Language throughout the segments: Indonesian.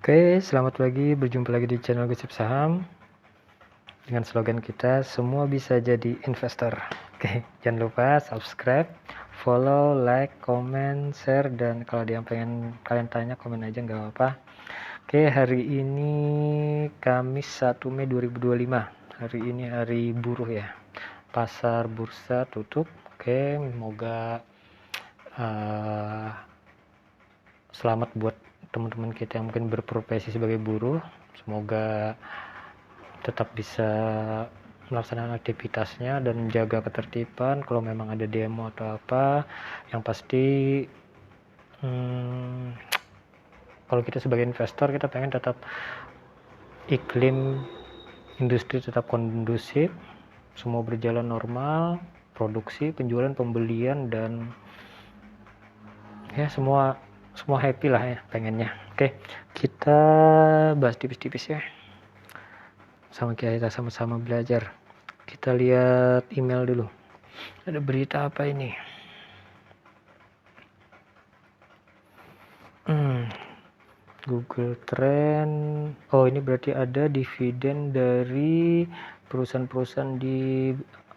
Oke, selamat pagi. Berjumpa lagi di channel Gosip Saham dengan slogan kita, semua bisa jadi investor. Oke, jangan lupa subscribe, follow, like, comment, share, dan kalau ada yang pengen kalian tanya, komen aja nggak apa-apa. Oke, hari ini Kamis 1 Mei 2025. Hari ini hari buruh ya. Pasar bursa tutup. Oke, semoga selamat buat teman-teman kita yang mungkin berprofesi sebagai buruh. Semoga tetap bisa melaksanakan aktivitasnya dan menjaga ketertiban. Kalau memang ada demo atau apa, yang pasti kalau kita sebagai investor, kita pengen tetap iklim industri tetap kondusif, semua berjalan normal, produksi, penjualan, pembelian, dan ya semua happy lah ya pengennya. Oke, kita bahas tipis-tipis ya, kita sama-sama belajar. Kita lihat email dulu. Ada berita apa ini? Google Trend. Oh, ini berarti ada dividen dari perusahaan-perusahaan di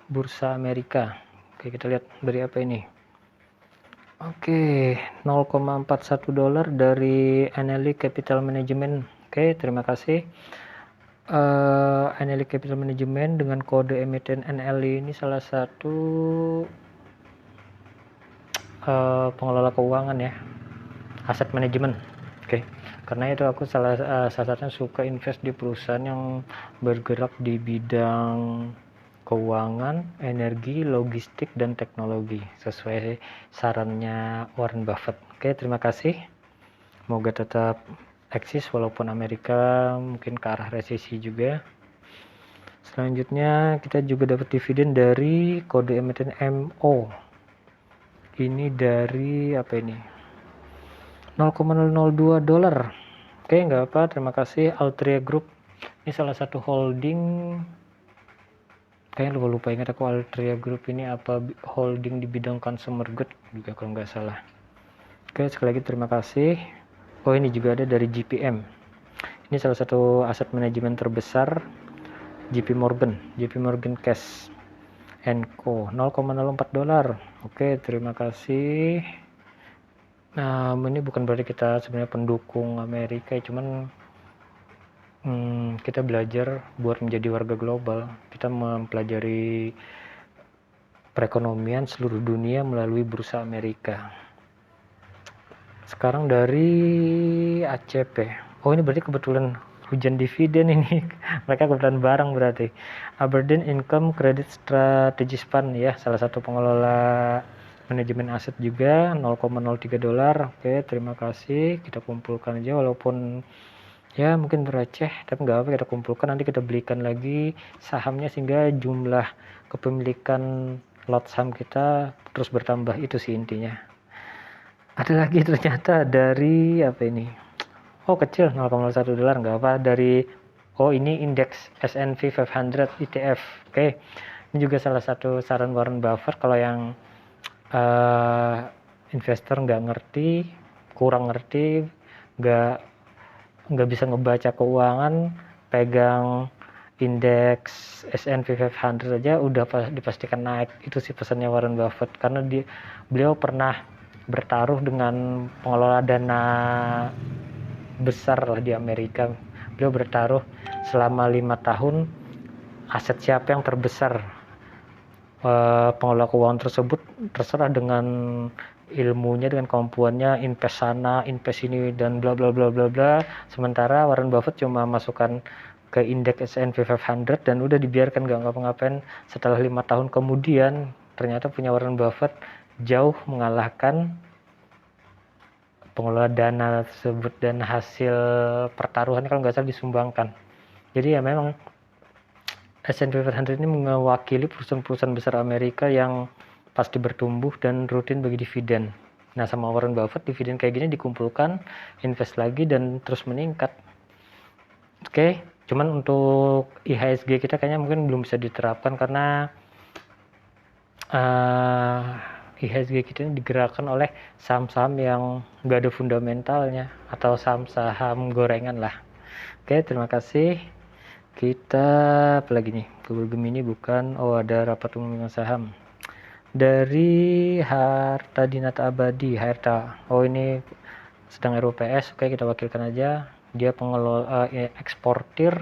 bursa Amerika. Oke, kita lihat dari apa ini. Oke, $0,41 dari Annaly Capital Management. Oke, terima kasih. Annaly Capital Management dengan kode emiten NLI ini salah satu pengelola keuangan ya, aset manajemen. Oke, karena itu aku salah satunya suka invest di perusahaan yang bergerak di bidang keuangan, energi, logistik, dan teknologi sesuai sarannya Warren Buffett. Oke, terima kasih. Semoga tetap eksis walaupun Amerika mungkin ke arah resesi juga. Selanjutnya kita juga dapat dividen dari kode emiten MO. Ini dari apa ini? $0,002. Oke, nggak apa, terima kasih. Altria Group ini salah satu holding, kayaknya lupa ingat aku. Altria Group ini apa, holding di bidang consumer good juga kalau nggak salah. Oke, sekali lagi terima kasih. Oh, ini juga ada dari GPM. Ini salah satu aset manajemen terbesar JP Morgan Cash Co. $0,04. Oke, terima kasih. Nah, ini bukan berarti kita sebenarnya pendukung Amerika, cuman kita belajar buat menjadi warga global. Kita mempelajari perekonomian seluruh dunia melalui bursa Amerika. Sekarang dari ACP. Oh, ini berarti kebetulan hujan dividen ini. Mereka kebetulan bareng berarti. Aberdeen Income Credit Strategies Fund ya, salah satu pengelola manajemen aset juga, $0,03. Oke, terima kasih. Kita kumpulkan aja walaupun ya mungkin beraceh, tapi nggak apa, kita kumpulkan, nanti kita belikan lagi sahamnya sehingga jumlah kepemilikan lot saham kita terus bertambah. Itu sih intinya. Ada lagi ternyata dari apa ini, oh kecil, $0,01, nggak apa, dari ini indeks S&P 500 ETF. Oke, ini juga salah satu saran Warren Buffett kalau yang investor nggak ngerti, kurang ngerti, nggak bisa ngebaca keuangan, pegang indeks S&P 500 aja udah dipastikan naik. Itu sih pesannya Warren Buffett, karena beliau pernah bertaruh dengan pengelola dana besar lah di Amerika. Beliau bertaruh selama 5 tahun, aset siapa yang terbesar. Pengelola keuangan tersebut terserah dengan ilmunya, dengan kemampuannya, invest sana, invest ini, dan bla bla bla bla bla. Sementara Warren Buffett cuma masukkan ke indeks S&P 500 dan udah dibiarkan gak ngapa-ngapain. Setelah 5 tahun kemudian ternyata punya Warren Buffett jauh mengalahkan pengelola dana tersebut, dan hasil pertaruhan kalau nggak salah disumbangkan. Jadi ya memang S&P 500 ini mewakili perusahaan-perusahaan besar Amerika yang pasti bertumbuh dan rutin bagi dividen. Nah, sama Warren Buffett, dividen kayak gini dikumpulkan, invest lagi, dan terus meningkat. Oke, cuman untuk IHSG kita kayaknya mungkin belum bisa diterapkan karena IHSG kita ini digerakkan oleh saham-saham yang nggak ada fundamentalnya atau saham-saham gorengan lah. Oke, terima kasih. Kita apa lagi nih? Google Gemini bukan. Oh, ada rapat umum dengan saham dari Harta Dinata Abadi, Harta. Oh, ini sedang RUPS. Oke, kita wakilkan aja. Dia pengelola eksportir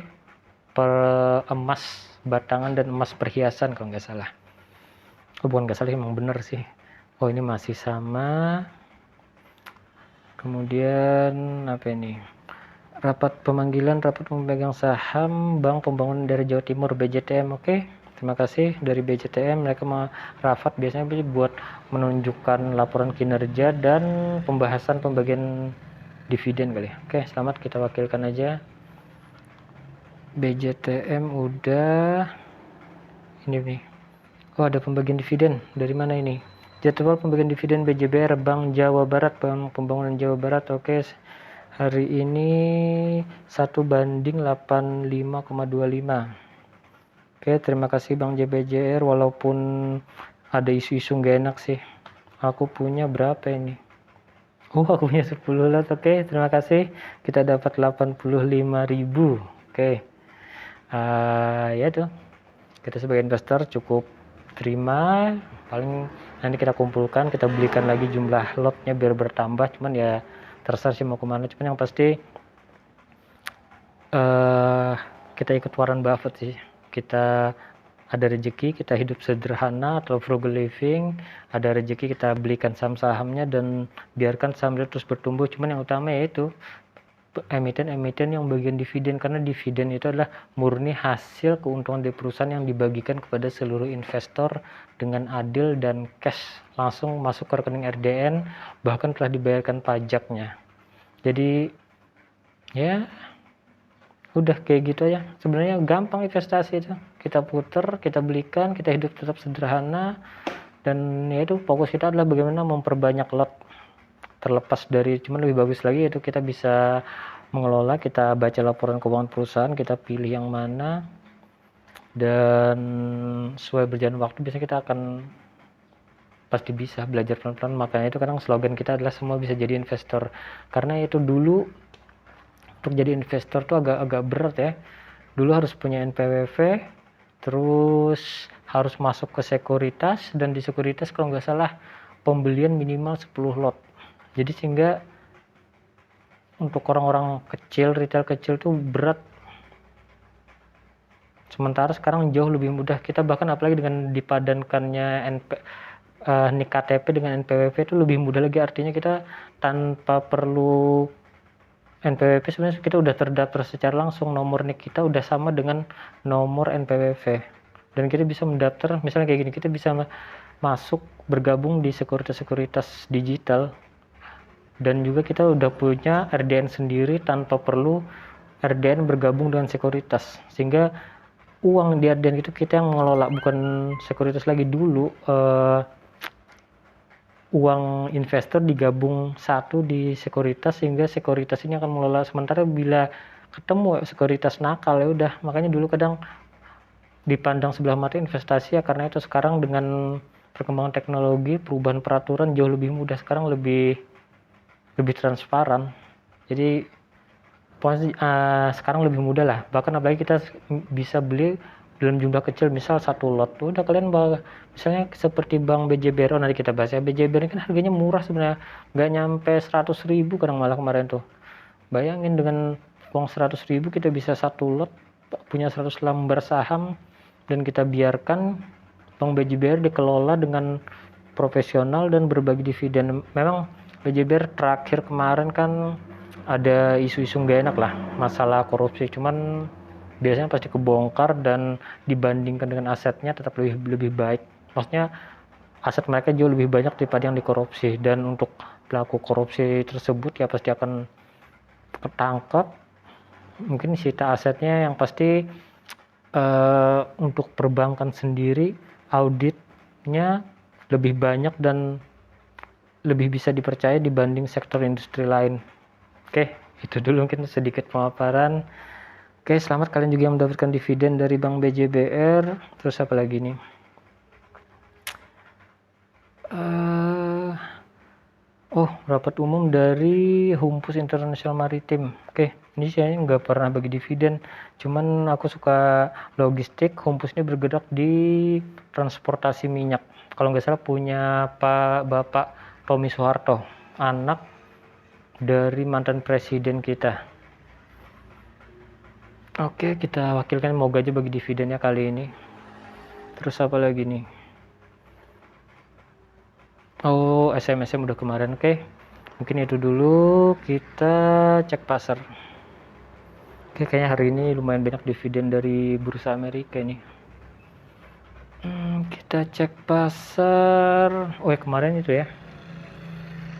emas batangan dan emas perhiasan kalau nggak salah. Oh, bukan nggak salah, emang bener sih. Oh, ini masih sama. Kemudian apa ini? Rapat pemegang saham Bank Pembangunan Daerah Jawa Timur BJTM. Oke, terima kasih dari BJTM. Mereka rapat biasanya buat menunjukkan laporan kinerja dan pembahasan pembagian dividen kali. Oke, selamat, kita wakilkan aja. BJTM udah. Ini nih. Oh, ada pembagian dividen. Dari mana ini? Jadwal pembagian dividen BJBR Bank Jawa Barat, Bank Pembangunan Jawa Barat. Oke, hari ini 1:85,25. Oke, terima kasih Bang JBJR. Walaupun ada isu-isu gak enak sih. Aku punya berapa ini? Aku punya 10 lot. Oke, terima kasih. Kita dapat 85.000. Oke. Ya tuh. Kita sebagai investor cukup terima. Paling nanti kita kumpulkan, kita belikan lagi jumlah lotnya biar bertambah. Cuman ya terserah sih mau kemana. Cuman yang pasti kita ikut Warren Buffett sih. Kita ada rezeki, kita hidup sederhana atau frugal living. Ada rezeki, kita belikan saham-sahamnya dan biarkan sahamnya terus bertumbuh. Cuman yang utama yaitu emiten yang bagian dividen, karena dividen itu adalah murni hasil keuntungan dari perusahaan yang dibagikan kepada seluruh investor dengan adil dan cash langsung masuk ke rekening RDN, bahkan telah dibayarkan pajaknya. Jadi ya udah kayak gitu aja. Sebenarnya gampang investasi itu. Kita puter, kita belikan, kita hidup tetap sederhana, dan ya itu fokus kita adalah bagaimana memperbanyak lot. Terlepas dari, cuman lebih bagus lagi itu kita bisa mengelola, kita baca laporan keuangan perusahaan, kita pilih yang mana, dan sesuai berjalan waktu biasanya kita akan pasti bisa belajar pelan-pelan. Makanya itu kadang slogan kita adalah semua bisa jadi investor, karena itu dulu untuk jadi investor tuh agak berat ya. Dulu harus punya NPWP, terus harus masuk ke sekuritas, dan di sekuritas kalau nggak salah pembelian minimal 10 lot. Jadi sehingga untuk orang-orang kecil, retail kecil tuh berat. Sementara sekarang jauh lebih mudah. Kita bahkan apalagi dengan dipadankannya nik KTP dengan NPWP itu lebih mudah lagi. Artinya kita tanpa perlu NPWP sebenarnya kita udah terdaftar secara langsung, nomor nik kita udah sama dengan nomor NPWP. Dan kita bisa mendaftar, misalnya kayak gini, kita bisa masuk bergabung di sekuritas digital. Dan juga kita udah punya RDN sendiri tanpa perlu RDN bergabung dengan sekuritas, sehingga uang di RDN itu kita yang mengelola, bukan sekuritas lagi. Dulu uang investor digabung satu di sekuritas, sehingga sekuritas ini akan mengelola. Sementara bila ketemu sekuritas nakal, ya udah. Makanya dulu kadang dipandang sebelah mata investasi ya, karena itu sekarang dengan perkembangan teknologi, perubahan peraturan jauh lebih mudah. Sekarang lebih transparan. Jadi sekarang lebih mudah lah. Bahkan apalagi kita bisa beli dalam jumlah kecil, misal satu lot tuh udah kalian misalnya seperti Bank BJBR. Nanti kita bahas ya. BJBR kan harganya murah sebenarnya, nggak nyampe 100.000 kadang malah kemarin tuh. Bayangin dengan uang 100.000 kita bisa satu lot, punya 100 lembar saham, dan kita biarkan Bank BJBR dikelola dengan profesional dan berbagi dividen. Memang BJBR terakhir kemarin kan ada isu-isu gak enak lah, masalah korupsi. Cuman biasanya pasti kebongkar, dan dibandingkan dengan asetnya tetap lebih baik. Maksudnya aset mereka jauh lebih banyak daripada yang dikorupsi, dan untuk pelaku korupsi tersebut ya pasti akan ketangkap. Mungkin sita asetnya yang pasti untuk perbankan sendiri auditnya lebih banyak dan lebih bisa dipercaya dibanding sektor industri lain. Oke, itu dulu mungkin sedikit pemaparan. Oke, selamat kalian juga yang mendapatkan dividen dari Bank BJBR. Terus apa lagi nih? Oh, rapat umum dari Humpus International Maritim. Oke, ini saya nggak pernah bagi dividen, cuman aku suka logistik. Humpus ini bergerak di transportasi minyak. Kalau nggak salah punya Bapak Tommy Soeharto, anak dari mantan presiden kita. Oke, kita wakilkan, moga aja bagi dividennya kali ini. Terus apa lagi nih? Oh, SMSM udah kemarin. Oke, mungkin itu dulu. Kita cek pasar. Oke, kayaknya hari ini lumayan banyak dividen dari bursa Amerika nih. Kita cek pasar. Oh ya, kemarin itu ya.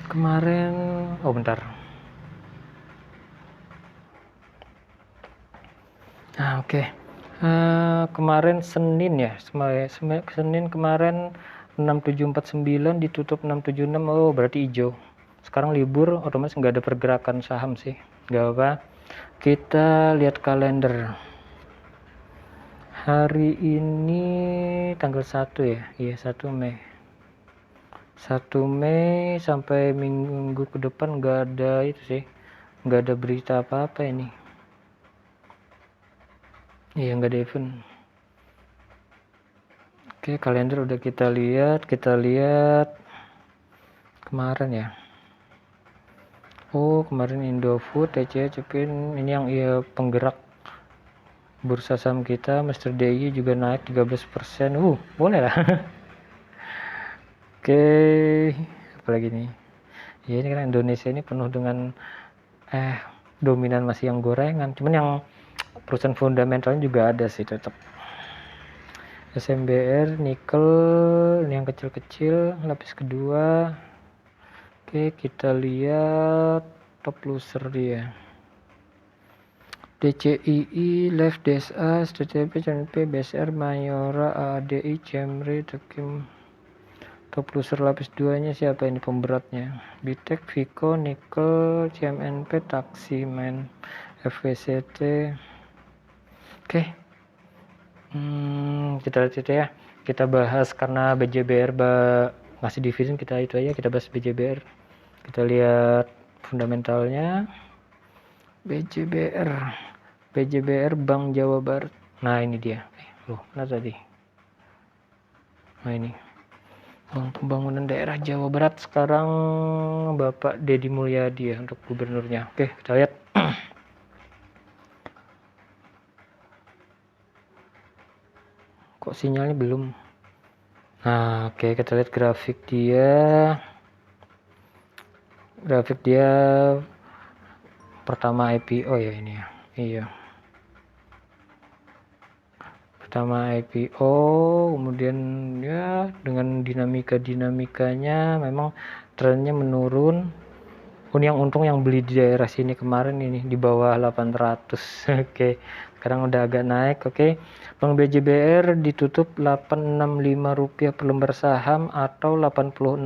Kemarin, oh bentar. Nah, oke. Kemarin Senin ya. Senin kemarin 6749 ditutup 676. Oh, berarti hijau. Sekarang libur, otomatis nggak ada pergerakan saham sih. Nggak apa. Kita lihat kalender. Hari ini tanggal 1 ya. Iya, 1 Mei. 1 Mei sampai minggu ke depan nggak ada itu sih. Nggak ada berita apa-apa ini. Iya, nggak ada event. Oke, kalender udah kita lihat kemarin ya. Oh, kemarin Indofood, TCI, Cepin, ini yang penggerak bursa saham kita. Mr. DI juga naik 13%. Boleh lah. Oke, apalagi nih? Ya, ini kan Indonesia ini penuh dengan dominan masih yang gorengan. Cuman yang perusahaan fundamentalnya juga ada sih tetap. SMBR, nikel, ini yang kecil-kecil, lapis kedua. Oke, kita lihat top loser dia. DCII, Live DSA, STTP, CNP, BSR, Mayora, ADI, Cemri, Tekim. Top loser lapis 2-nya siapa ini pemberatnya? Bitek, Vico, Nikel, CMNP, Taksimen, FWCT. Oke. Kita lihat itu ya. Kita bahas karena BJBR ngasih dividen, kita itu aja, kita bahas BJBR. Kita lihat fundamentalnya. BJBR Bank Jawa Barat. Nah, ini dia. Mana tadi? Nah, ini. Bank Pembangunan Daerah Jawa Barat sekarang Bapak Deddy Mulyadi ya untuk gubernurnya. Oke, kita lihat. Kok sinyalnya belum? Nah, oke, kita lihat grafik dia. Pertama IPO ya ini ya. Iya. Pertama IPO, kemudian ya dengan dinamikanya memang trennya menurun. Yang untung yang beli di daerah sini kemarin ini di bawah 800. Oke, sekarang udah agak naik. Oke, Bank BJBR ditutup Rp865 per lembar saham atau 86.500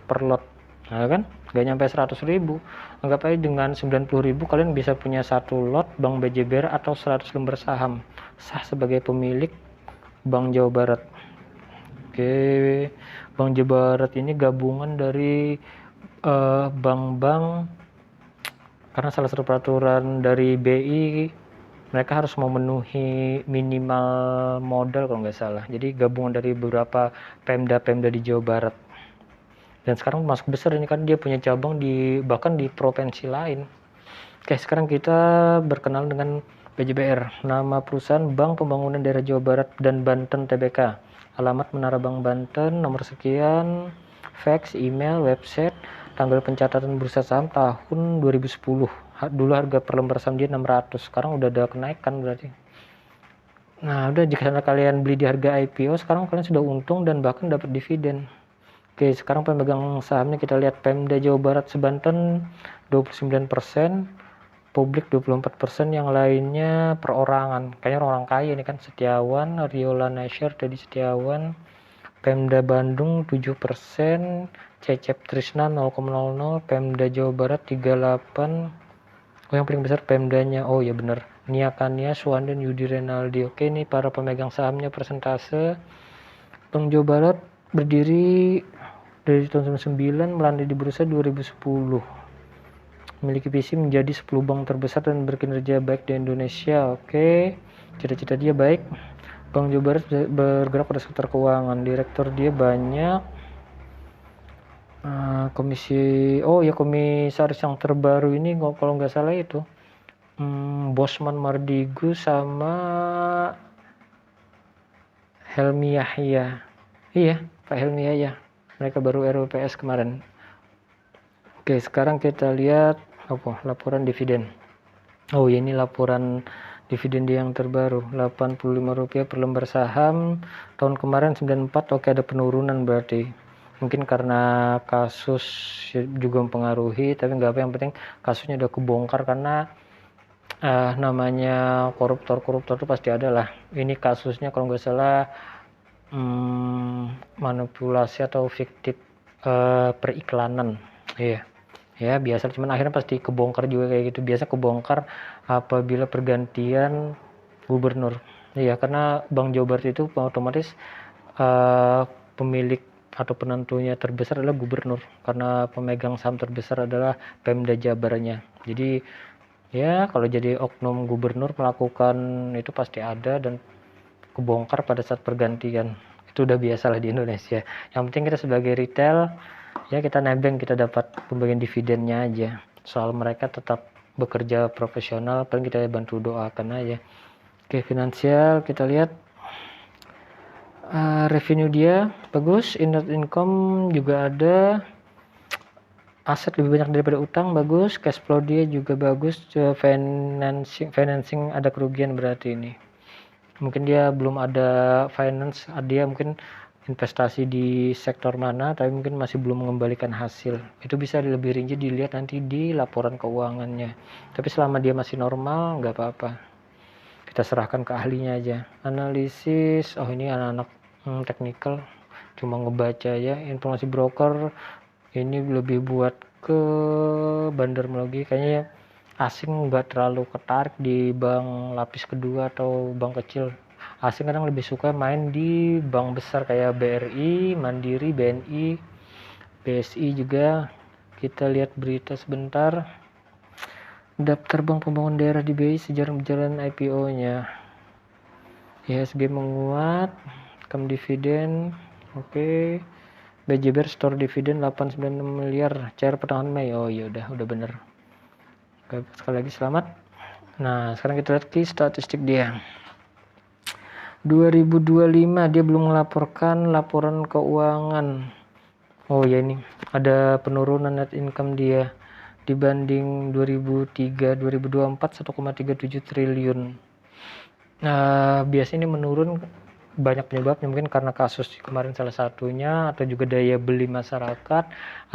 per lot. Nah kan, nggak nyampe 100.000. Anggap aja dengan 90.000 kalian bisa punya satu lot Bank BJBR atau 100 lembar saham. Sah sebagai pemilik Bank Jawa Barat. Oke, Bank Jawa Barat ini gabungan dari bank-bank, karena salah satu peraturan dari BI mereka harus memenuhi minimal modal kalau nggak salah. Jadi gabungan dari beberapa Pemda di Jawa Barat. Dan sekarang masuk besar ini kan, dia punya cabang bahkan di provinsi lain. Oke, sekarang kita berkenalan dengan BJBR. Nama perusahaan Bank Pembangunan Daerah Jawa Barat dan Banten Tbk. Alamat Menara Bank Banten, nomor sekian, fax, email, website, tanggal pencatatan bursa saham tahun 2010. Dulu harga per lembar saham dia 600, sekarang udah ada kenaikan berarti. Nah, udah jika kalian beli di harga IPO, sekarang kalian sudah untung dan bahkan dapat dividen. Oke, sekarang pemegang sahamnya kita lihat. Pemda Jawa Barat Sebanten 29%, publik 24%, yang lainnya perorangan. Kayaknya orang kaya ini kan, Setiawan, Riola Nasir, Dedi Setiawan. Pemda Bandung 7%, Cecep Trisna 0,00, Pemda Jawa Barat 38. Oh, yang paling besar Pemdanya. Oh ya benar, Niakania, Suanden, Yudi Renaldi. Oke, ini para pemegang sahamnya persentase. Bank Jawa Barat berdiri dari tahun 99, melandai di bursa 2010. Memiliki visi menjadi 10 bank terbesar dan berkinerja baik di Indonesia. Oke, cita-cita dia baik. Bank Jawa Barat bergerak pada sektor keuangan. Direktur dia banyak. Komisaris yang terbaru ini kalau nggak salah itu Bosman Mardigu sama Helmi Yahya. Iya, Pak Helmi Yahya. Mereka baru RWPS kemarin. Oke, sekarang kita lihat laporan dividen. Oh, ini laporan dividen dia yang terbaru, Rp85 per lembar saham. Tahun kemarin 94. Oke, ada penurunan berarti. Mungkin karena kasus juga mempengaruhi, tapi nggak apa, yang penting kasusnya udah kebongkar, karena namanya koruptor itu pasti ada lah. Ini kasusnya kalau nggak salah manipulasi atau fiktif periklanan. Iya. Ya biasa, cuman akhirnya pasti kebongkar juga kayak gitu. Biasa kebongkar apabila pergantian gubernur. Iya, karena Bank Jawa Barat itu otomatis pemilik atau penentunya terbesar adalah gubernur, karena pemegang saham terbesar adalah Pemda Jabarnya. Jadi ya kalau jadi oknum gubernur melakukan itu pasti ada dan kebongkar pada saat pergantian. Itu udah biasa lah di Indonesia. Yang penting kita sebagai retail, ya kita nebeng, kita dapat pembagian dividennya aja. Soal mereka tetap bekerja profesional, paling kita bantu doakan aja. Oke, finansial kita lihat revenue dia bagus, net income juga ada, aset lebih banyak daripada utang, bagus, cash flow dia juga bagus, financing ada kerugian berarti ini. Mungkin dia belum ada finance, dia mungkin investasi di sektor mana, tapi mungkin masih belum mengembalikan hasil. Itu bisa lebih rinci dilihat nanti di laporan keuangannya. Tapi selama dia masih normal, nggak apa-apa. Kita serahkan ke ahlinya aja. Analisis, ini anak-anak teknikal, cuma ngebaca ya. Informasi broker, ini lebih buat ke bandarmologi. Kayaknya asing nggak terlalu ketarik di bank lapis kedua atau bank kecil. Asing kadang lebih suka main di bank besar kayak BRI, Mandiri, BNI, BSI juga. Kita lihat berita sebentar. Daftar Bank Pembangunan Daerah di BI sejarah berjalan IPO-nya. IHSG menguat, income dividen, oke. BJBR store dividen 896 miliar cair pertengahan Mei. Oh iya, udah bener. Oke, sekali lagi selamat. Nah, sekarang kita lihat ke statistik dia. 2025 dia belum melaporkan laporan keuangan. Oh ya, ini ada penurunan net income dia dibanding 2023-2024 1,37 triliun. Nah, biasanya ini menurun, banyak penyebabnya, mungkin karena kasus kemarin salah satunya, atau juga daya beli masyarakat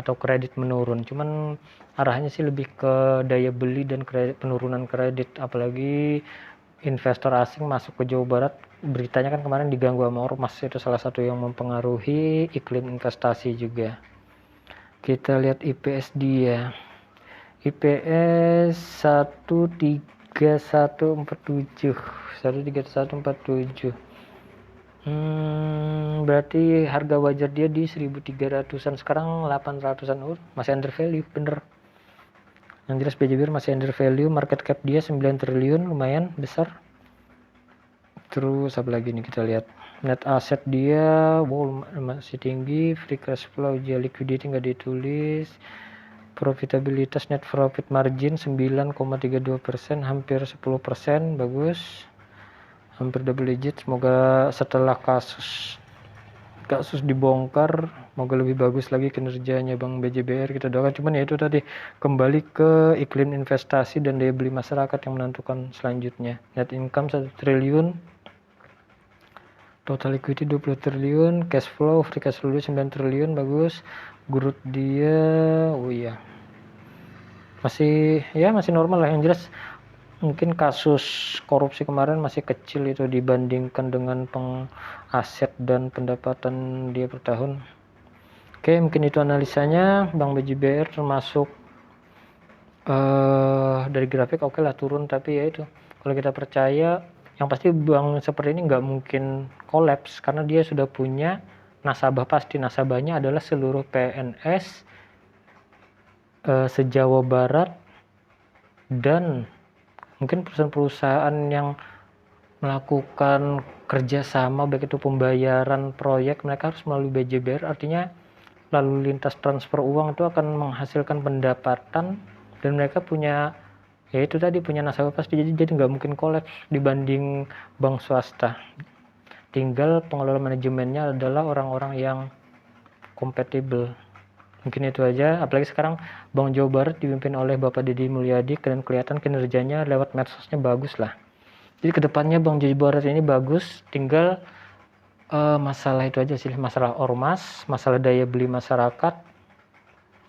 atau kredit menurun. Cuman arahnya sih lebih ke daya beli dan penurunan kredit, apalagi investor asing masuk ke Jawa Barat. Beritanya kan kemarin diganggu sama ormas, itu salah satu yang mempengaruhi iklim investasi juga. Kita lihat IPS dia. IPS 13147. Berarti harga wajar dia di 1300-an, sekarang 800-an. Masih under value, bener. Yang jelas BJBR masih under value, market cap dia 9 triliun, lumayan besar. Terus apa lagi nih, kita lihat net asset dia masih tinggi, free cash flow dia, liquidity nggak ditulis, profitabilitas net profit margin 9,32%, hampir 10%, bagus, hampir double digit. Semoga setelah kasus dibongkar, semoga lebih bagus lagi kinerjanya Bank BJBR, kita doakan. Cuman ya itu tadi, kembali ke iklim investasi dan daya beli masyarakat yang menentukan selanjutnya. Net income 1 triliun, total equity 20 triliun, cash flow, free cash flow 9 triliun, bagus. Growth dia, masih normal lah. Yang jelas mungkin kasus korupsi kemarin masih kecil itu dibandingkan dengan aset dan pendapatan dia per tahun. Oke, mungkin itu analisanya Bank BJBR, termasuk dari grafik oke lah turun, tapi ya itu, kalau kita percaya, yang pasti bank seperti ini nggak mungkin kolaps karena dia sudah punya nasabah pasti. Nasabahnya adalah seluruh PNS se-Jawa Barat dan mungkin perusahaan-perusahaan yang melakukan kerjasama, baik itu pembayaran proyek, mereka harus melalui BJBR. Artinya lalu lintas transfer uang itu akan menghasilkan pendapatan, dan mereka punya, ya itu tadi, punya nasabah pasti. Jadi nggak mungkin kolaps dibanding bank swasta. Tinggal pengelola manajemennya adalah orang-orang yang kompatibel. Mungkin itu aja. Apalagi sekarang Bank Jawa Barat dipimpin oleh Bapak Deddy Mulyadi, dan kelihatan kinerjanya lewat medsosnya bagus lah. Jadi kedepannya Bank Jawa Barat ini bagus. Tinggal masalah itu aja sih, masalah ormas, masalah daya beli masyarakat,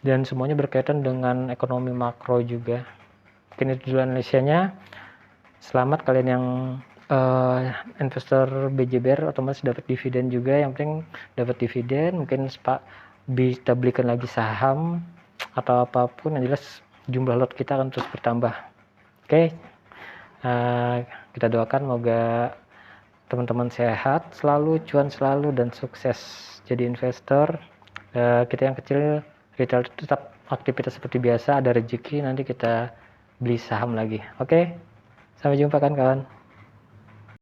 dan semuanya berkaitan dengan ekonomi makro juga. Mungkin itu dulu analisanya. Selamat kalian yang investor BJBR, otomatis dapat dividen juga. Yang penting dapat dividen, mungkin bisa belikan lagi saham atau apapun, yang jelas jumlah lot kita akan terus bertambah. Oke, kita doakan semoga teman-teman sehat selalu, cuan selalu, dan sukses jadi investor. Kita yang kecil retail tetap aktivitas seperti biasa, ada rezeki nanti kita beli saham lagi. Oke, sampai jumpa kan kawan.